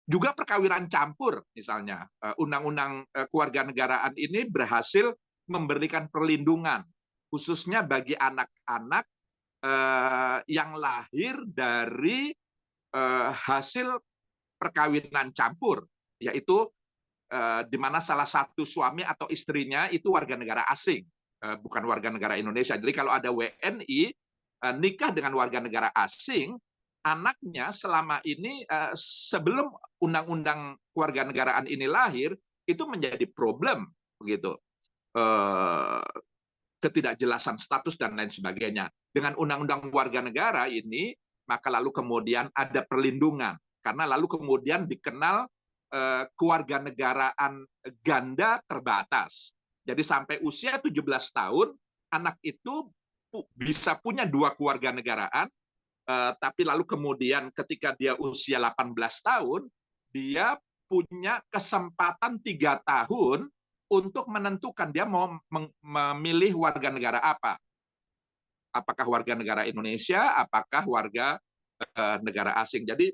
Juga perkawinan campur, misalnya undang-undang kewarganegaraan ini berhasil memberikan perlindungan, khususnya bagi anak-anak yang lahir dari hasil perkawinan campur, yaitu di mana salah satu suami atau istrinya itu warga negara asing, bukan warga negara Indonesia. Jadi kalau ada WNI nikah dengan warga negara asing, anaknya selama ini sebelum undang-undang kewarganegaraan ini lahir itu menjadi problem begitu. Ketidakjelasan status dan lain sebagainya. Dengan undang-undang warga negara ini, maka lalu kemudian ada perlindungan. Karena lalu kemudian dikenal kewarganegaraan ganda terbatas. Jadi sampai usia 17 tahun, anak itu bisa punya 2 kewarganegaraan, tapi lalu kemudian ketika dia usia 18 tahun, dia punya kesempatan 3 tahun untuk menentukan dia mau memilih warga negara apa. Apakah warga negara Indonesia, apakah warga negara asing. Jadi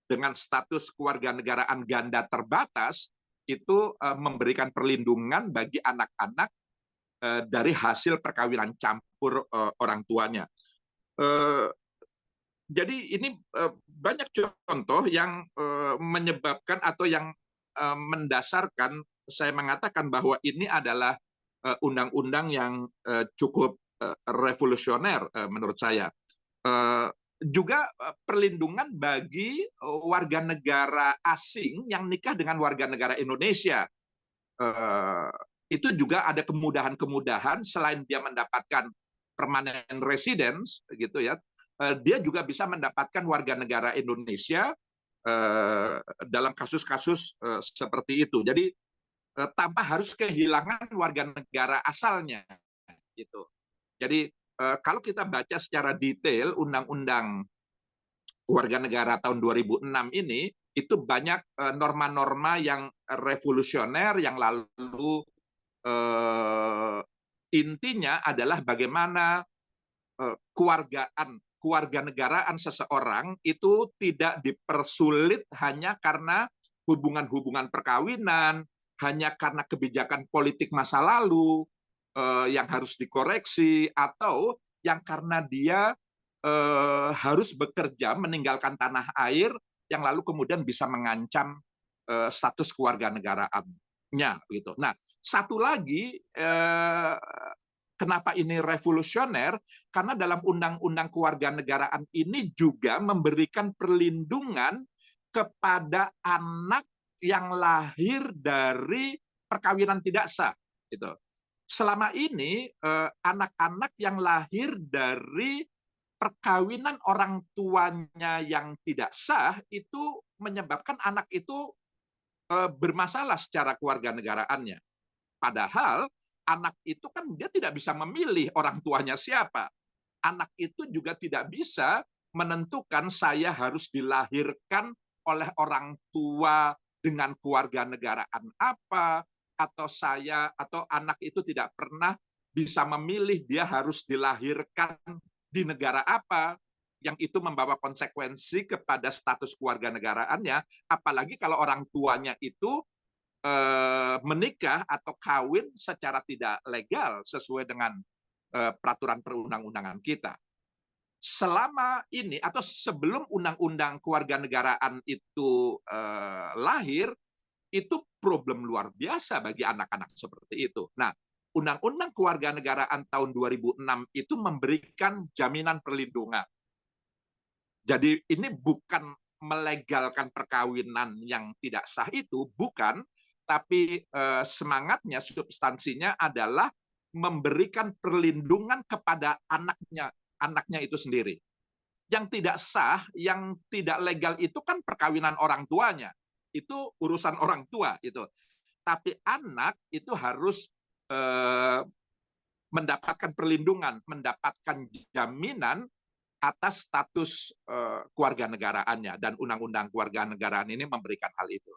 dengan status kewarganegaraan ganda terbatas, itu memberikan perlindungan bagi anak-anak dari hasil perkawinan campur orang tuanya. Jadi ini banyak contoh yang menyebabkan atau yang mendasarkan saya mengatakan bahwa ini adalah undang-undang yang cukup revolusioner menurut saya. Juga perlindungan bagi warga negara asing yang nikah dengan warga negara Indonesia. Itu juga ada kemudahan-kemudahan selain dia mendapatkan permanent residence gitu ya, dia juga bisa mendapatkan warga negara Indonesia dalam kasus-kasus seperti itu. Jadi tanpa harus kehilangan warga negara asalnya gitu. Jadi kalau kita baca secara detail undang-undang warga negara tahun 2006 ini, itu banyak norma-norma yang revolusioner yang lalu intinya adalah bagaimana kewarganegaraan seseorang itu tidak dipersulit hanya karena hubungan-hubungan perkawinan, hanya karena kebijakan politik masa lalu yang harus dikoreksi, atau yang karena dia harus bekerja meninggalkan tanah air yang lalu kemudian bisa mengancam status kewarganegaraannya gitu. Nah, satu lagi kenapa ini revolusioner? Karena dalam undang-undang kewarganegaraan ini juga memberikan perlindungan kepada anak yang lahir dari perkawinan tidak sah. Gitu. Selama ini anak-anak yang lahir dari perkawinan orang tuanya yang tidak sah itu menyebabkan anak itu bermasalah secara kewarganegaraannya. Padahal anak itu kan dia tidak bisa memilih orang tuanya siapa. Anak itu juga tidak bisa menentukan saya harus dilahirkan oleh orang tua dengan kewarganegaraan apa, atau saya atau anak itu tidak pernah bisa memilih dia harus dilahirkan di negara apa, yang itu membawa konsekuensi kepada status kewarganegaraannya, apalagi kalau orang tuanya itu menikah atau kawin secara tidak legal sesuai dengan peraturan perundang-undangan kita. Selama ini atau sebelum undang-undang kewarganegaraan itu lahir, itu problem luar biasa bagi anak-anak seperti itu. Nah, undang-undang kewarganegaraan tahun 2006 itu memberikan jaminan perlindungan. Jadi ini bukan melegalkan perkawinan yang tidak sah itu, bukan, tapi semangatnya, substansinya adalah memberikan perlindungan kepada anaknya itu sendiri. Yang tidak sah, yang tidak legal itu kan perkawinan orang tuanya. Itu urusan orang tua itu. Tapi anak itu harus mendapatkan perlindungan, mendapatkan jaminan atas status kewarganegaraannya, dan undang-undang kewarganegaraan ini memberikan hal itu.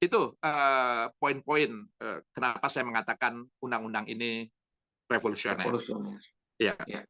Itu poin-poin kenapa saya mengatakan undang-undang ini revolusioner. Revolusioner. Ya. Ya.